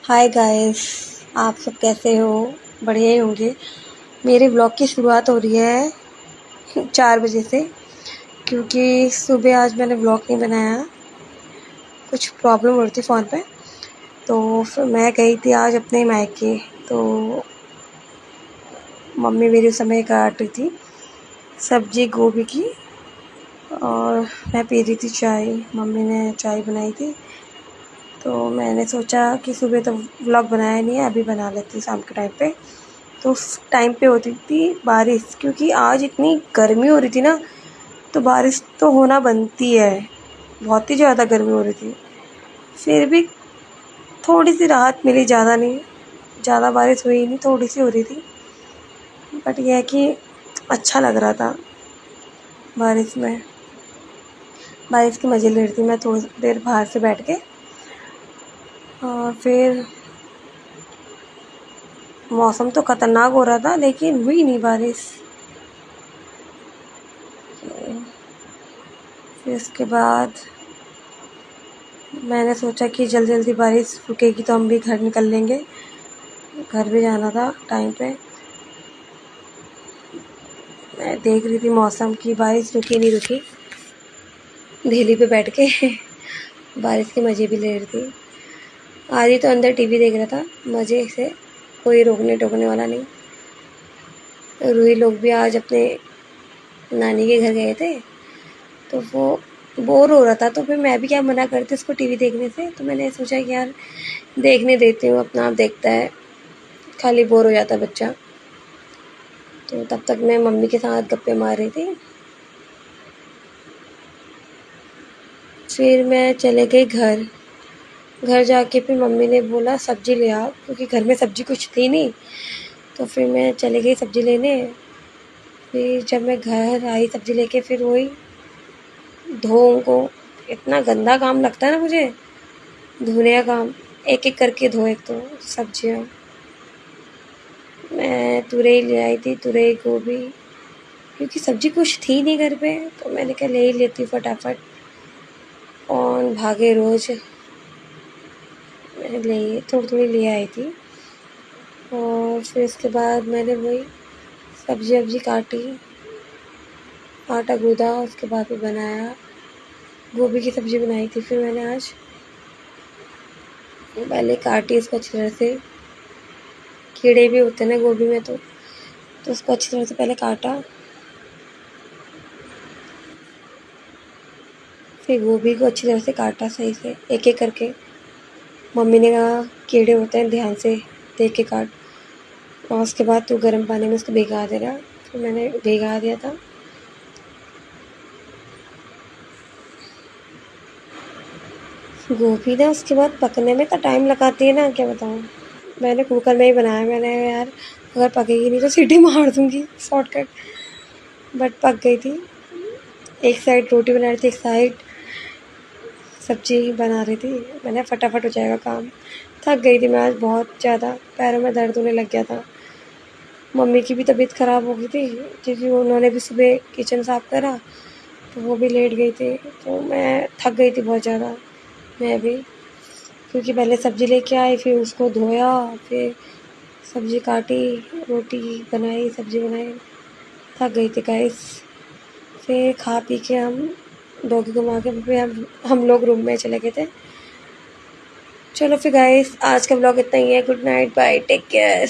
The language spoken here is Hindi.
Hi guys. आप सब कैसे हो? बढ़िया ही होंगे। मेरे ब्लॉग की शुरुआत हो रही है 4 बजे से, क्योंकि सुबह आज मैंने ब्लॉग नहीं बनाया। कुछ प्रॉब्लम हो रही थी फ़ोन पे, तो फिर मैं गई थी आज अपने मायके। तो मम्मी मेरी उस समय काट रही थी सब्जी गोभी की, और मैं पी रही थी चाय। मम्मी ने चाय बनाई थी, तो मैंने सोचा कि सुबह तो व्लॉग बनाया नहीं है, अभी बना लेती हूँ शाम के टाइम पे। तो उस टाइम पे होती थी बारिश, क्योंकि आज इतनी गर्मी हो रही थी ना, तो बारिश तो होना बनती है। बहुत ही ज़्यादा गर्मी हो रही थी, फिर भी थोड़ी सी राहत मिली, ज़्यादा नहीं। ज़्यादा बारिश हुई नहीं, थोड़ी सी हो रही थी, बट यह है कि अच्छा लग रहा था बारिश में। बारिश के मज़े ले रही थी मैं थोड़ी देर बाहर से बैठ के। और फिर मौसम तो ख़तरनाक हो रहा था, लेकिन हुई नहीं बारिश। फिर इसके बाद मैंने सोचा कि जल्दी जल्दी बारिश रुकेगी तो हम भी घर निकल लेंगे। घर भी जाना था टाइम पे। मैं देख रही थी मौसम की, बारिश रुकी नहीं रुकी। देहली पे बैठ के बारिश के मज़े भी ले रही थी। आज ही तो अंदर टीवी देख रहा था मज़े से, कोई रोकने टोकने वाला नहीं। रूही लोग भी आज अपने नानी के घर गए थे, तो वो बोर हो रहा था, तो फिर मैं भी क्या मना करती उसको टीवी देखने से। तो मैंने सोचा कि यार देखने देती हूँ, अपना आप देखता है, खाली बोर हो जाता बच्चा। तो तब तक मैं मम्मी के साथ गप्पे मार रही थी। फिर मैं चले गई घर। घर जाके फिर मम्मी ने बोला सब्ज़ी ले आओ, क्योंकि घर में सब्ज़ी कुछ थी नहीं। तो फिर मैं चली गई सब्ज़ी लेने। फिर जब मैं घर आई सब्ज़ी लेके, फिर वही धो को, इतना गंदा काम लगता है ना मुझे धोने का काम। एक एक करके धो, एक तो सब्जियाँ मैं तुरई ले आई थी, तुरई गोभी, क्योंकि सब्ज़ी कुछ थी नहीं घर पे, तो मैंने कहा ले ही लेती हूँ फटाफट। कौन भागे रोज़, मैंने ले थोड़ी थोड़ी ले आई थी। और फिर उसके बाद मैंने वही सब्ज़ी वब्जी काटी, आटा गूँधा, उसके बाद फिर बनाया। गोभी की सब्ज़ी बनाई थी फिर मैंने आज। पहले काटी इसको अच्छी तरह से, कीड़े भी होते हैं ना गोभी में, तो उसको अच्छी तरह से पहले काटा। फिर गोभी को अच्छी तरह से काटा सही से, एक एक करके। मम्मी ने कहा कीड़े होते हैं, ध्यान से देख के काट। और उसके बाद तू गर्म पानी में उसको भिगा देना। फिर मैंने भिगा दिया था। गोभी ना उसके बाद पकने में तो टाइम लगाती है ना, क्या बताऊँ। मैंने कुकर में ही बनाया। मैंने यार अगर पकेगी नहीं तो सीटी मार दूँगी, शॉर्टकट। बट पक गई थी। एक साइड रोटी बना रही थी, एक साइड सब्ज़ी बना रही थी। मैंने फटाफट हो जाएगा काम। थक गई थी मैं आज बहुत ज़्यादा, पैरों में दर्द होने लग गया था। मम्मी की भी तबीयत ख़राब हो गई थी, क्योंकि उन्होंने भी सुबह किचन साफ़ करा, तो वो भी लेट गई थी। तो मैं थक गई थी बहुत ज़्यादा मैं भी, क्योंकि पहले सब्ज़ी लेके आई, फिर उसको धोया, फिर सब्ज़ी काटी, रोटी बनाई, सब्ज़ी बनाई। थक गई थी गाइस। फिर खा पी के हम डॉगी को मार के फिर हम लोग रूम में चले गए थे। चलो फिर गाइस, आज का ब्लॉग इतना ही है। Good night, bye, take care.